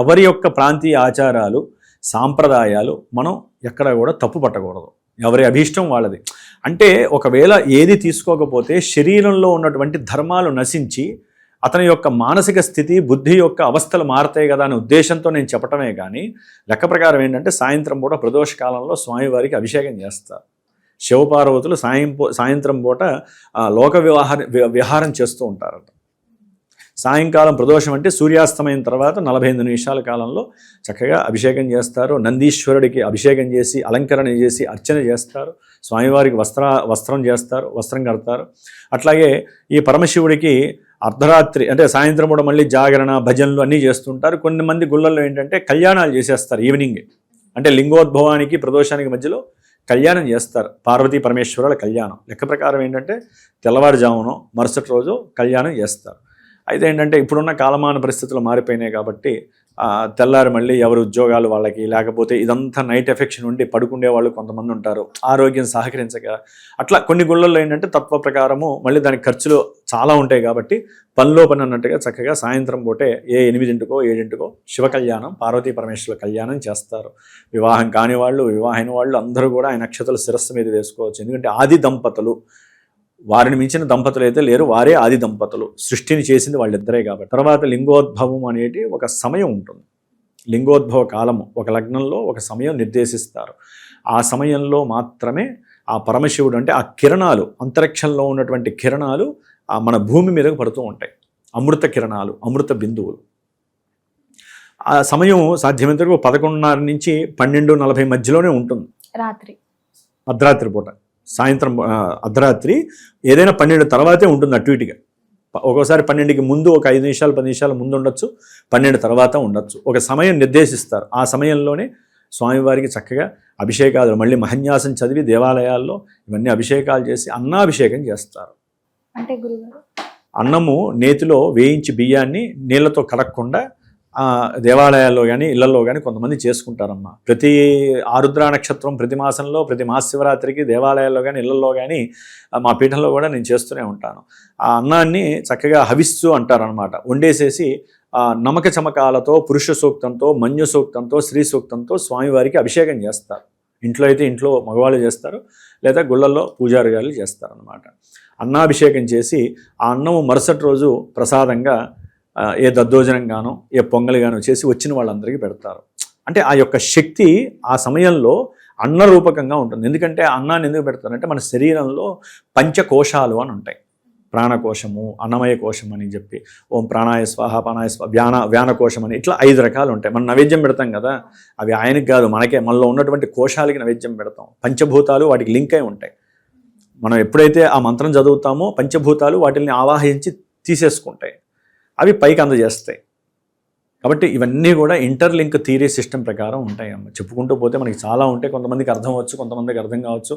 Speaker 3: ఎవరి యొక్క ప్రాంతీయ ఆచారాలు సాంప్రదాయాలు మనం ఎక్కడ కూడా తప్పు పట్టకూడదు, ఎవరి అభీష్టం వాళ్ళది. అంటే ఒకవేళ ఏది తీసుకోకపోతే శరీరంలో ఉన్నటువంటి ధర్మాలు నశించి అతని యొక్క మానసిక స్థితి, బుద్ధి యొక్క అవస్థలు మారతాయి కదా అనే ఉద్దేశంతో నేను చెప్పటమే కానీ, లెక్క ప్రకారం ఏంటంటే సాయంత్రం పూట ప్రదోషకాలంలో స్వామివారికి అభిషేకం చేస్తారు. శివపార్వతులు సాయంత్రం పూట లోక విహారం చేస్తూ ఉంటారట. సాయంకాలం ప్రదోషం అంటే సూర్యాస్తమయం తర్వాత 45 నిమిషాల కాలంలో చక్కగా అభిషేకం చేస్తారు. నందీశ్వరుడికి అభిషేకం చేసి అలంకరణ చేసి అర్చన చేస్తారు. స్వామివారికి వస్త్రం చేస్తారు, వస్త్రం కడతారు. అట్లాగే ఈ పరమశివుడికి అర్ధరాత్రి అంటే సాయంత్రం కూడా మళ్ళీ జాగరణ భజనలు అన్నీ చేస్తుంటారు. కొన్ని మంది గుళ్ళల్లో ఏంటంటే కళ్యాణాలు చేసేస్తారు ఈవినింగ్. అంటే లింగోద్భవానికి ప్రదోషానికి మధ్యలో కళ్యాణం చేస్తారు, పార్వతీ పరమేశ్వరుల కళ్యాణం. లెక్క ప్రకారం ఏంటంటే తెల్లవారుజామునో మరుసటి రోజు కళ్యాణం చేస్తారు. అయితే ఏంటంటే ఇప్పుడున్న కాలమాన పరిస్థితులు మారిపోయినాయి కాబట్టి తెల్లారి మళ్ళీ ఎవరి ఉద్యోగాలు వాళ్ళకి, లేకపోతే ఇదంతా నైట్ ఎఫెక్షన్ ఉండి పడుకునే వాళ్ళు కొంతమంది ఉంటారు, ఆరోగ్యం సహకరించక అట్లా కొన్ని గుళ్ళల్లో ఏంటంటే తత్వ ప్రకారము మళ్ళీ దానికి ఖర్చులు చాలా ఉంటాయి కాబట్టి పనిలో పని అన్నట్టుగా చక్కగా సాయంత్రం పూటే 8కో 7కో శివ కళ్యాణం, పార్వతీ పరమేశ్వరుల కళ్యాణం చేస్తారు. వివాహం కాని వాళ్ళు, వివాహైన వాళ్ళు అందరూ కూడా ఆయన నక్షత్రాలు శిరస్సు మీద వేసుకోవచ్చు. ఎందుకంటే ఆది దంపతులు, వారిని మించిన దంపతులు అయితే లేరు, వారే ఆది దంపతులు. సృష్టిని చేసింది వాళ్ళిద్దరే కాబట్టి. తర్వాత లింగోద్భవం అనేది ఒక సమయం ఉంటుంది. లింగోద్భవ కాలము ఒక లగ్నంలో ఒక సమయం నిర్దేశిస్తారు. ఆ సమయంలో మాత్రమే ఆ పరమశివుడు అంటే ఆ కిరణాలు, అంతరిక్షంలో ఉన్నటువంటి కిరణాలు మన భూమి మీదకు పడుతూ ఉంటాయి. అమృత కిరణాలు, అమృత బిందువులు. ఆ సమయం సాధ్యమైనంత వరకు 11:30 నుంచి 12:40 మధ్యలోనే ఉంటుంది. అర్ధరాత్రి పూట, సాయంత్రం అర్ధరాత్రి ఏదైనా 12 తర్వాతే ఉంటుంది అటు ఇటుగా. ఒక్కోసారి 12కి ముందు ఒక 5 నిమిషాలు 10 నిమిషాల ముందు ఉండొచ్చు, 12 తర్వాత ఉండొచ్చు. ఒక సమయం నిర్దేశిస్తారు. ఆ సమయంలోనే స్వామివారికి చక్కగా అభిషేకాలు, మళ్ళీ మహన్యాసం చదివి దేవాలయాల్లో ఇవన్నీ అభిషేకాలు చేసి అన్నాభిషేకం చేస్తారు.
Speaker 2: అంటే గురుగారు,
Speaker 3: అన్నము నేతిలో వేయించి బియ్యాన్ని నీళ్లతో కడగకుండా దేవాలయాల్లో కానీ ఇళ్లలో కానీ కొంతమంది చేసుకుంటారమ్మా. ప్రతి ఆరుద్ర నక్షత్రం ప్రతి మాసంలో ప్రతి మహాశివరాత్రికి దేవాలయాల్లో కానీ ఇళ్లలో కానీ మా పీఠంలో కూడా నేను చేస్తూనే ఉంటాను. ఆ అన్నాన్ని చక్కగా హవిస్సు అంటారనమాట. వండేసేసి నమక చమకాలతో, పురుష సూక్తంతో, మన్యు సూక్తంతో, స్త్రీ సూక్తంతో స్వామివారికి అభిషేకం చేస్తారు. ఇంట్లో అయితే ఇంట్లో మగవాళ్ళు చేస్తారు, లేదా గుళ్ళల్లో పూజారి గారు చేస్తారనమాట. అన్నాభిషేకం చేసి ఆ అన్నము మరుసటి రోజు ప్రసాదంగా ఏ దద్దోజనంగానో ఏ పొంగలిగానో చేసి వచ్చిన వాళ్ళందరికీ పెడతారు. అంటే ఆ యొక్క శక్తి ఆ సమయంలో అన్న రూపకంగా ఉంటుంది. ఎందుకంటే అన్నాన్ని ఎందుకు పెడతారంటే మన శరీరంలో పంచకోశాలు అని ఉంటాయి. ప్రాణకోశము, అన్నమయ కోశం అని చెప్పి, ఓం ప్రాణాయ స్వాహ, ప్రాణాయ స్వాహ, వ్యానకోశం అని ఇట్లా 5 రకాలు ఉంటాయి. మనం నైవేద్యం పెడతాం కదా, అవి ఆయనకి కాదు మనకే, మనలో ఉన్నటువంటి కోశాలకి నైవేద్యం పెడతాం. పంచభూతాలు వాటికి లింక్ అయి ఉంటాయి. మనం ఎప్పుడైతే ఆ మంత్రం చదువుతామో పంచభూతాలు వాటిని ఆవాహించి తీసేసుకుంటాయి, అవి పైకి అందజేస్తాయి. కాబట్టి ఇవన్నీ కూడా ఇంటర్లింక్ థియరీ సిస్టమ్ ప్రకారం ఉంటాయమ్మ. చెప్పుకుంటూ పోతే మనకి చాలా ఉంటాయి. కొంతమందికి అర్థం అవ్వచ్చు, కొంతమందికి అర్థం కావచ్చు.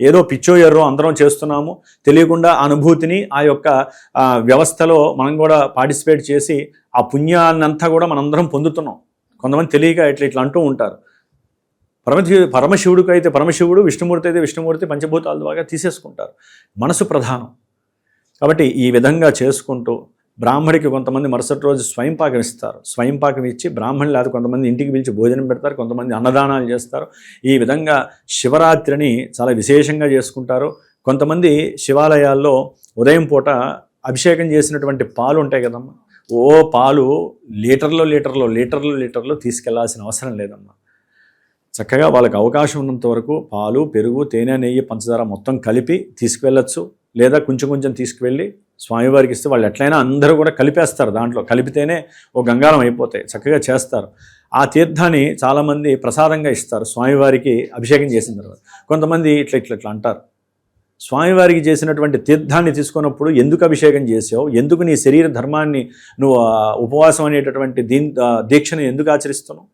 Speaker 3: ఏదో పిచ్చో ఎర్రో అందరం చేస్తున్నాము, తెలియకుండా అనుభూతిని ఆ యొక్క వ్యవస్థలో మనం కూడా పార్టిసిపేట్ చేసి ఆ పుణ్యాన్నంతా కూడా మనందరం పొందుతున్నాం. కొంతమంది తెలియక ఇట్లా అంటూ ఉంటారు. పరమశివుడికి అయితే పరమశివుడు, విష్ణుమూర్తి అయితే విష్ణుమూర్తి, పంచభూతాల ద్వారా తీసేసుకుంటారు. మనసు ప్రధానం. కాబట్టి ఈ విధంగా చేసుకుంటూ బ్రాహ్మడికి కొంతమంది మరుసటి రోజు స్వయంపాకం ఇస్తారు. స్వయంపాకం ఇచ్చి బ్రాహ్మణులు లేదా కొంతమంది ఇంటికి పిలిచి భోజనం పెడతారు, కొంతమంది అన్నదానాలు చేస్తారు. ఈ విధంగా శివరాత్రిని చాలా విశేషంగా చేసుకుంటారు. కొంతమంది శివాలయాల్లో ఉదయం పూట అభిషేకం చేసినటువంటి పాలు ఉంటాయి కదమ్మా, పాలు లీటర్లు తీసుకెళ్లాల్సిన అవసరం లేదమ్మా. చక్కగా వాళ్ళకి అవకాశం ఉన్నంత వరకు పాలు, పెరుగు, తేనె, నెయ్యి, పంచదార మొత్తం కలిపి తీసుకువెళ్ళచ్చు. లేదా కొంచెం తీసుకువెళ్ళి స్వామివారికి ఇస్తే వాళ్ళు ఎట్లయినా అందరూ కూడా కలిపేస్తారు. దాంట్లో కలిపితేనే ఓ గంగాళం అయిపోతాయి. చక్కగా చేస్తారు. ఆ తీర్థాన్ని చాలామంది ప్రసాదంగా ఇస్తారు స్వామివారికి అభిషేకం చేసిన తర్వాత. కొంతమంది ఇట్లా అంటారు, స్వామివారికి చేసినటువంటి తీర్థాన్ని తీసుకున్నప్పుడు ఎందుకు అభిషేకం చేసావు, ఎందుకు నీ శరీర ధర్మాన్ని నువ్వు ఉపవాసం అనేటటువంటి దీక్షను ఎందుకు ఆచరిస్తున్నావు,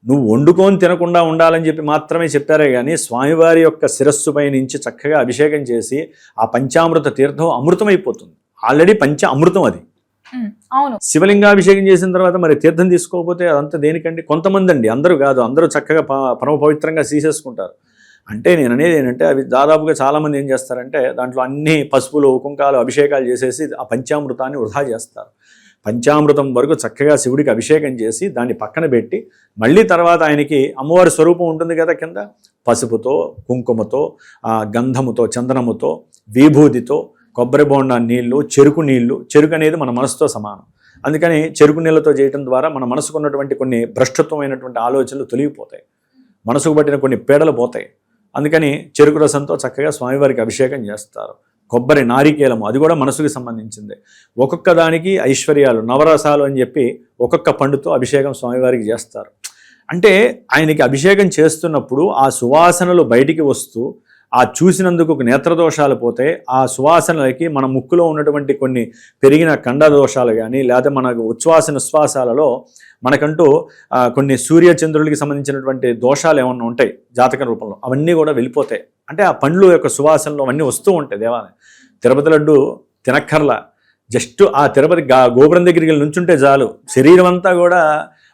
Speaker 3: నువ్వు వండుకొని తినకుండా ఉండాలని చెప్పి మాత్రమే చెప్పారే కానీ స్వామివారి యొక్క శిరస్సుపై నుంచి చక్కగా అభిషేకం చేసి ఆ పంచామృత తీర్థం అమృతమైపోతుంది. ఆల్రెడీ అమృతం అది.
Speaker 2: అవును.
Speaker 3: శివలింగాభిషేకం చేసిన తర్వాత మరి తీర్థం తీసుకోకపోతే అదంతా దేనికండి? కొంతమంది అండి, అందరూ కాదు, అందరూ చక్కగా పరమ పవిత్రంగా తీసేసుకుంటారు. అంటే నేను అనేది ఏంటంటే అవి దాదాపుగా చాలామంది ఏం చేస్తారంటే దాంట్లో అన్ని పసుపులు, కుంకాలు, అభిషేకాలు చేసేసి ఆ పంచామృతాన్ని వృధా చేస్తారు. పంచామృతం వరకు చక్కగా శివుడికి అభిషేకం చేసి దాన్ని పక్కన పెట్టి మళ్ళీ తర్వాత ఆయనకి అమ్మవారి స్వరూపం ఉంటుంది కదా కింద, పసుపుతో, కుంకుమతో, గంధముతో, చందనముతో, విభూతితో, కొబ్బరి బోండా నీళ్లు, చెరుకు అనేది మన మనసుతో సమానం. అందుకని చెరుకు నీళ్ళతో చేయడం ద్వారా మన మనసుకు ఉన్నటువంటి కొన్ని భ్రష్టత్వమైనటువంటి ఆలోచనలు తొలగిపోతాయి, మనసుకు పట్టిన కొన్ని పీడలు పోతాయి. అందుకని చెరుకు రసంతో చక్కగా స్వామివారికి అభిషేకం చేస్తారు. కొబ్బరి, నారికేలము, అది కూడా మనసుకి సంబంధించింది. ఒక్కొక్క దానికి ఐశ్వర్యాలు, నవరసాలు అని చెప్పి ఒక్కొక్క పండుతో అభిషేకం స్వామివారికి చేస్తారు. అంటే ఆయనకి అభిషేకం చేస్తున్నప్పుడు ఆ సువాసనలు బయటికి వస్తూ ఆ చూసినందుకు నేత్రదోషాలు పోతే, ఆ సువాసనలకి మన ముక్కులో ఉన్నటువంటి కొన్ని పెరిగిన కండ దోషాలు కానీ, లేదా మనకు ఉచ్ఛ్వాస నిశ్వాసాలలో మనకంటూ కొన్ని సూర్యచంద్రులకి సంబంధించినటువంటి దోషాలు ఏమన్నా ఉంటాయి జాతక రూపంలో, అవన్నీ కూడా వెళ్ళిపోతాయి. అంటే ఆ పండ్లు యొక్క సువాసనలు అవన్నీ వస్తూ ఉంటాయి. దేవాలయం తిరుపతి లడ్డు తినక్కర్లా, జస్ట్ ఆ తిరుపతి గోపురం దగ్గరికి వెళ్ళి నుంచుంటే చాలు, శరీరం అంతా కూడా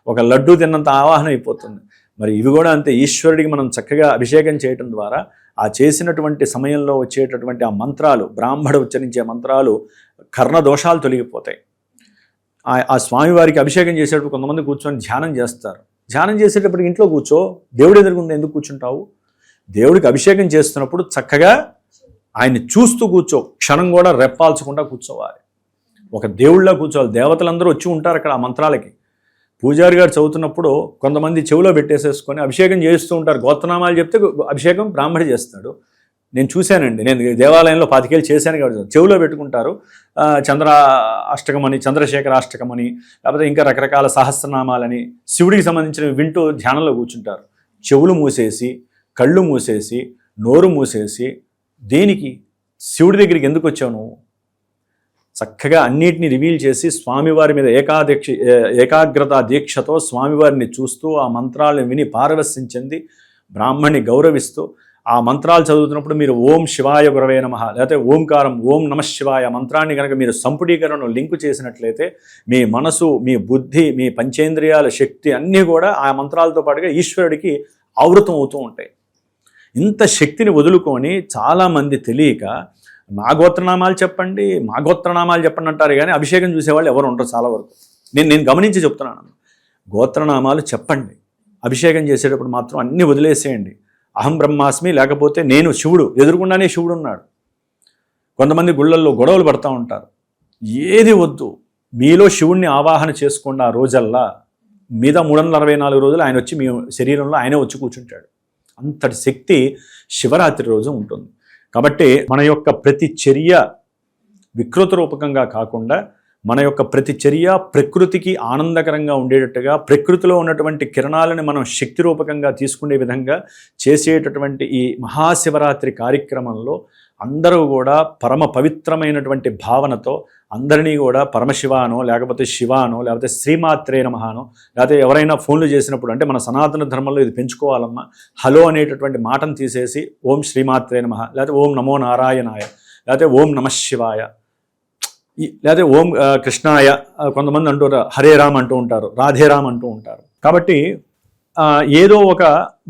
Speaker 3: ఒక లడ్డు తిన్నంత ఆవాహన అయిపోతుంది. మరి ఇవి కూడా అంతే. ఈశ్వరుడికి మనం చక్కగా అభిషేకం చేయటం ద్వారా ఆ చేసినటువంటి సమయంలో వచ్చేటటువంటి ఆ మంత్రాలు, బ్రాహ్మడు ఉచ్చరించే మంత్రాలు, కర్ణ దోషాలు తొలగిపోతాయి. ఆ స్వామివారికి అభిషేకం చేసేటప్పుడు కొంతమంది కూర్చొని ధ్యానం చేస్తారు. ధ్యానం చేసేటప్పుడు ఇంట్లో కూర్చో, దేవుడి ఎదురుగుండా ఎందుకు కూర్చుంటావు? దేవుడికి అభిషేకం చేస్తున్నప్పుడు చక్కగా ఆయన్ని చూస్తూ కూర్చో, క్షణం కూడా రెప్పాల్చకుండా కూర్చోవాలి. ఒక దేవుళ్ళ కూర్చోవాలి. దేవతలందరూ వచ్చి ఉంటారు అక్కడ ఆ మంత్రాలకి. పూజారి గారు చదువుతున్నప్పుడు కొంతమంది చెవిలో పెట్టేసేసుకొని అభిషేకం చేస్తూ ఉంటారు. గోత్రనామాలు చెప్తే అభిషేకం బ్రాహ్మడి చేస్తాడు. నేను చూశానండి, నేను దేవాలయంలో 25 ఏళ్ళు చేశాను కాబట్టి. చెవిలో పెట్టుకుంటారు చంద్రశేఖర అష్టకమని, లేకపోతే ఇంకా రకరకాల సహస్రనామాలని, శివుడికి సంబంధించినవి వింటూ ధ్యానంలో కూర్చుంటారు. చెవులు మూసేసి, కళ్ళు మూసేసి, నోరు మూసేసి, దేనికి? శివుడి దగ్గరికి ఎందుకు వచ్చావు నువ్వు? చక్కగా అన్నిటినీ రివీల్ చేసి స్వామివారి మీద ఏకాగ్రత దీక్షతో స్వామివారిని చూస్తూ ఆ మంత్రాలను విని పారవస్యం చెంది బ్రాహ్మణ్ణి గౌరవిస్తూ ఆ మంత్రాలు చదువుతున్నప్పుడు మీరు ఓం శివాయ గురవే నమః, లేకపోతే ఓంకారం ఓం నమః శివాయ మంత్రాన్ని కనుక మీరు సంపుటీకరణను లింకు చేసినట్లయితే మీ మనసు, మీ బుద్ధి, మీ పంచేంద్రియాల శక్తి అన్నీ కూడా ఆ మంత్రాలతో పాటుగా ఈశ్వరుడికి ఆవృతం అవుతూ ఉంటాయి. ఇంత శక్తిని వదులుకొని చాలామంది తెలియక మా గోత్రనామాలు చెప్పండి అంటారు కానీ అభిషేకం చూసేవాళ్ళు ఎవరు ఉంటారు చాలా వరకు. నేను గమనించి చెప్తున్నాను. గోత్రనామాలు చెప్పండి, అభిషేకం చేసేటప్పుడు మాత్రం అన్నీ వదిలేసేయండి. అహం బ్రహ్మాస్మి, లేకపోతే నేను శివుడు, ఎదురుకుండానే శివుడు ఉన్నాడు. కొంతమంది గుళ్ళల్లో గొడవలు పడుతూ ఉంటారు. ఏది వద్దు, మీలో శివుణ్ణి ఆవాహన చేసుకోండి. ఆ రోజల్లా మీద 364 రోజులు ఆయన వచ్చి మీ శరీరంలో ఆయనే వచ్చి కూర్చుంటాడు. అంతటి శక్తి శివరాత్రి రోజు ఉంటుంది. కాబట్టి మన యొక్క ప్రతి చర్య వికృత రూపకంగా కాకుండా మన యొక్క ప్రతి చర్య ప్రకృతికి ఆనందకరంగా ఉండేటట్టుగా, ప్రకృతిలో ఉన్నటువంటి కిరణాలను మనం శక్తి రూపకంగా తీసుకునే విధంగా చేసేటటువంటి ఈ మహాశివరాత్రి కార్యక్రమంలో అందరూ కూడా పరమ పవిత్రమైనటువంటి భావనతో అందరినీ కూడా పరమశివానో లేకపోతే శివానో లేకపోతే శ్రీమాత్రే నమహానో లేకపోతే ఎవరైనా ఫోన్లు చేసినప్పుడు అంటే మన సనాతన ధర్మంలో ఇది పెంచుకోవాలమ్మా. హలో అనేటటువంటి మాటను తీసేసి ఓం శ్రీమాత్రే నమః లేకపోతే ఓం నమో నారాయణాయ లేకపోతే ఓం నమః శివాయ లేకపోతే ఓం కృష్ణాయ, కొంతమంది అంటారు హరే రామ్ అంటూ ఉంటారు, రాధే రామ్ అంటూ ఉంటారు. కాబట్టి ఏదో ఒక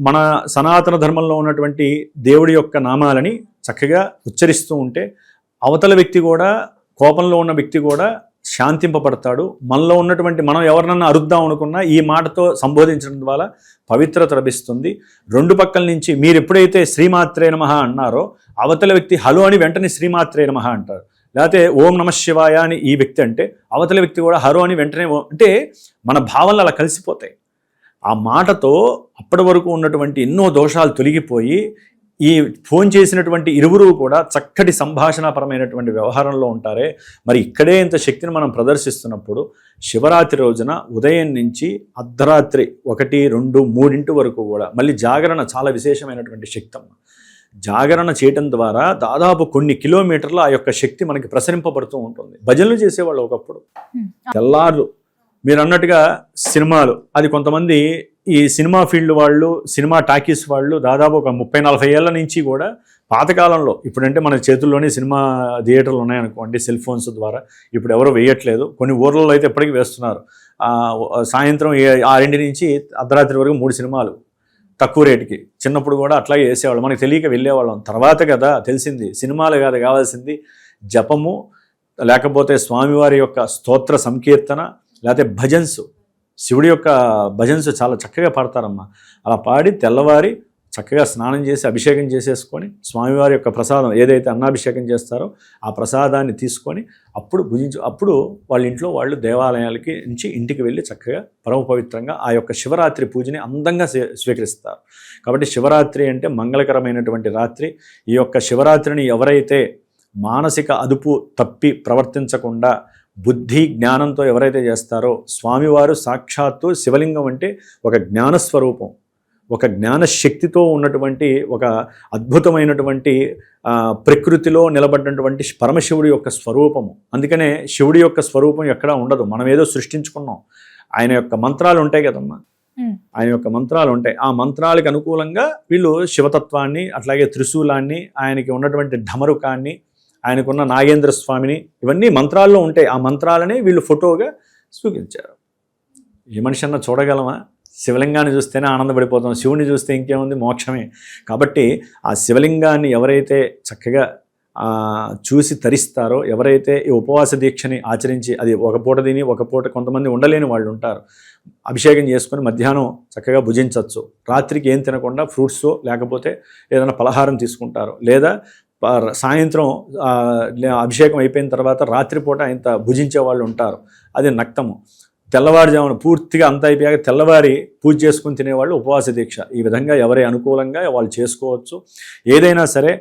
Speaker 3: మన సనాతన ధర్మంలో ఉన్నటువంటి దేవుడి యొక్క నామాలని చక్కగా ఉచ్చరిస్తూ ఉంటే అవతల వ్యక్తి కూడా, కోపంలో ఉన్న వ్యక్తి కూడా శాంతింపబడతాడు. మనలో ఉన్నటువంటి మనం ఎవరినన్నా అరుద్దాం అనుకున్నా ఈ మాటతో సంబోధించడం ద్వారా పవిత్రత లభిస్తుంది. రెండు పక్కల నుంచి మీరు ఎప్పుడైతే శ్రీమాత్రే నమః అన్నారో అవతల వ్యక్తి హలో అని వెంటనే శ్రీమాత్రే నమః అంటారు. లేకపోతే ఓం నమః శివాయ అని ఈ వ్యక్తి అంటే అవతల వ్యక్తి కూడా హరో అని వెంటనే అంటే మన భావనలు అలా కలిసిపోతాయి. ఆ మాటతో అప్పటి వరకు ఉన్నటువంటి ఎన్నో దోషాలు తొలగిపోయి ఈ ఫోన్ చేసినటువంటి ఇరువురు కూడా చక్కటి సంభాషణాపరమైనటువంటి వ్యవహారంలో ఉంటారే. మరి ఇక్కడే ఇంత శక్తిని మనం ప్రదర్శిస్తున్నప్పుడు శివరాత్రి రోజున ఉదయం నుంచి అర్ధరాత్రి 1, 2, 3 వరకు కూడా మళ్ళీ జాగరణ చాలా విశేషమైనటువంటి శక్తి అమ్మ. జాగరణ చేయటం ద్వారా దాదాపు కొన్ని కిలోమీటర్లు ఆ యొక్క శక్తి మనకి ప్రసరింపబడుతూ ఉంటుంది. భజనలు చేసేవాళ్ళు ఒకప్పుడు. తెల్లారు మీరు అన్నట్టుగా సినిమాలు, అది కొంతమంది ఈ సినిమా ఫీల్డ్ వాళ్ళు, సినిమా టాకీస్ వాళ్ళు దాదాపు ఒక 30-40 ఏళ్ల నుంచి కూడా పాతకాలంలో, ఇప్పుడంటే మన చేతుల్లోనే సినిమా థియేటర్లు ఉన్నాయనుకోండి సెల్ ఫోన్స్ ద్వారా, ఇప్పుడు ఎవరు వేయట్లేదు. కొన్ని ఊర్లలో అయితే ఎప్పటికీ వేస్తున్నారు. సాయంత్రం 6 నుంచి అర్ధరాత్రి వరకు 3 సినిమాలు తక్కువ రేటుకి. చిన్నప్పుడు కూడా అట్లాగే వేసేవాళ్ళు, మనకి తెలియక వెళ్ళేవాళ్ళం. తర్వాత కదా తెలిసింది సినిమాలు కాదు కావాల్సింది జపము, లేకపోతే స్వామివారి యొక్క స్తోత్ర సంకీర్తన, లేకపోతే భజన్స్. శివుడి యొక్క భజన్స్ చాలా చక్కగా పాడతారమ్మా. అలా పాడి తెల్లవారి చక్కగా స్నానం చేసి అభిషేకం చేసేసుకొని స్వామివారి యొక్క ప్రసాదం ఏదైతే అన్నాభిషేకం చేస్తారో ఆ ప్రసాదాన్ని తీసుకొని అప్పుడు అప్పుడు వాళ్ళ ఇంట్లో వాళ్ళు దేవాలయాలకి నుంచి ఇంటికి వెళ్ళి చక్కగా పరమ పవిత్రంగా ఆ యొక్క శివరాత్రి పూజని అందంగా స్వీకరిస్తారు. కాబట్టి శివరాత్రి అంటే మంగళకరమైనటువంటి రాత్రి. ఈ యొక్క శివరాత్రిని ఎవరైతే మానసిక అదుపు తప్పి ప్రవర్తించకుండా బుద్ధి జ్ఞానంతో ఎవరైతే చేస్తారో, స్వామివారు సాక్షాత్తు శివలింగం అంటే ఒక జ్ఞానస్వరూపం, ఒక జ్ఞానశక్తితో ఉన్నటువంటి ఒక అద్భుతమైనటువంటి ప్రకృతిలో నిలబడినటువంటి పరమశివుడి యొక్క స్వరూపము. అందుకనే శివుడి యొక్క స్వరూపం ఎక్కడా ఉండదు, మనం ఏదో సృష్టించుకున్నాం. ఆయన యొక్క మంత్రాలు ఉంటాయి కదమ్మా, ఆయన యొక్క మంత్రాలు ఉంటాయి. ఆ మంత్రాలకు అనుకూలంగా వీళ్ళు శివతత్వాన్ని, అట్లాగే త్రిశూలాన్ని, ఆయనకి ఉన్నటువంటి ఢమరుకాన్ని, ఆయనకున్న నాగేంద్ర స్వామిని, ఇవన్నీ మంత్రాల్లో ఉంటాయి. ఆ మంత్రాలని వీళ్ళు ఫోటోగా స్వీకరించారు. ఏ మనిషి అన్నా చూడగలమా? శివలింగాన్ని చూస్తేనే ఆనందపడిపోతాం, శివుని చూస్తే ఇంకేముంది, మోక్షమే. కాబట్టి ఆ శివలింగాన్ని ఎవరైతే చక్కగా చూసి తరిస్తారో, ఎవరైతే ఈ ఉపవాస దీక్షని ఆచరించి, అది ఒక పూట తిని ఒక పూట కొంతమంది ఉండలేని వాళ్ళు ఉంటారు, అభిషేకం చేసుకొని మధ్యాహ్నం చక్కగా భుజించవచ్చు. రాత్రికి ఏం తినకుండా ఫ్రూట్స్ లేకపోతే ఏదైనా పలహారం తీసుకుంటారు. లేదా సాయంత్రం అభిషేకం అయిపోయిన తర్వాత రాత్రిపూట ఇంత భుజించే వాళ్ళు ఉంటారు, అది నక్తము. తెల్లవారుజామున పూర్తిగా అంత అయిపోయాక తెల్లవారి పూజ చేసుకుని తినేవాళ్ళు ఉపవాస దీక్ష. ఈ విధంగా ఎవరి అనుకూలంగా వాళ్ళు చేసుకోవచ్చు. ఏదైనా సరే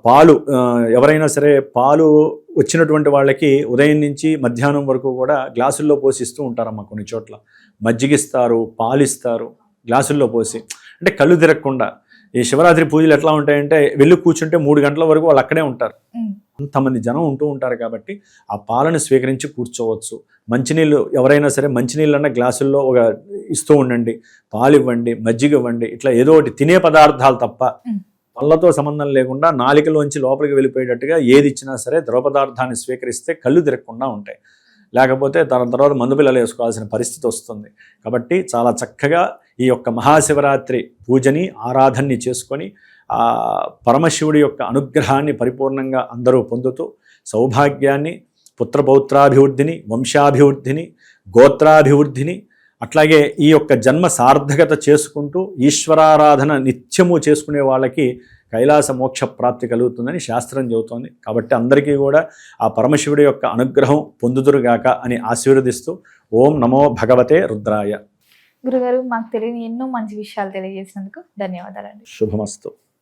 Speaker 3: పాలు, ఎవరైనా సరే పాలు వచ్చినటువంటి వాళ్ళకి ఉదయం నుంచి మధ్యాహ్నం వరకు కూడా గ్లాసుల్లో పోసిస్తూ ఉంటారమ్మా. కొన్ని చోట్ల మజ్జిగిస్తారు, పాలిస్తారు గ్లాసుల్లో పోసి, అంటే కళ్ళు తిరగకుండా. ఈ శివరాత్రి పూజలు ఎట్లా ఉంటాయంటే వెళ్ళి కూర్చుంటే 3 గంటల వరకు వాళ్ళు అక్కడే ఉంటారు, అంతమంది జనం ఉంటూ ఉంటారు. కాబట్టి ఆ పాలను స్వీకరించి కూర్చోవచ్చు. మంచినీళ్ళు, ఎవరైనా సరే మంచినీళ్ళన్నా గ్లాసుల్లో ఒక ఇస్తూ ఉండండి, పాలు ఇవ్వండి, మజ్జిగ ఇవ్వండి. ఇట్లా ఏదో ఒకటి తినే పదార్థాలు తప్ప పళ్ళతో సంబంధం లేకుండా నాలికలోంచి లోపలికి వెళ్ళిపోయేటట్టుగా ఏది ఇచ్చినా సరే ద్రవ పదార్థాన్ని స్వీకరిస్తే కళ్ళు తిరగకుండా ఉంటాయి. లేకపోతే దాని తర్వాత మందు పిల్లలు వేసుకోవాల్సిన పరిస్థితి వస్తుంది. కాబట్టి చాలా చక్కగా ఈ యొక్క మహాశివరాత్రి పూజని, ఆరాధనని చేసుకొని ఆ పరమశివుడి యొక్క అనుగ్రహాన్ని పరిపూర్ణంగా అందరూ పొందుతూ సౌభాగ్యాన్ని, పుత్రపౌత్రాభివృద్ధిని, వంశాభివృద్ధిని, గోత్రాభివృద్ధిని, అట్లాగే ఈ యొక్క జన్మ సార్థకత చేసుకుంటూ ఈశ్వరారాధన నిత్యము చేసుకునే వాళ్ళకి కైలాస మోక్ష ప్రాప్తి కలుగుతుందని శాస్త్రం చెబుతోంది. కాబట్టి అందరికీ కూడా ఆ పరమశివుడి యొక్క అనుగ్రహం పొందుదురుగాక అని ఆశీర్వదిస్తూ ఓం నమో భగవతే రుద్రాయ.
Speaker 2: గురుగారు, మాకు తెలియని ఎన్నో మంచి విషయాలు తెలియజేసినందుకు ధన్యవాదాలండి.
Speaker 3: శుభమస్తు.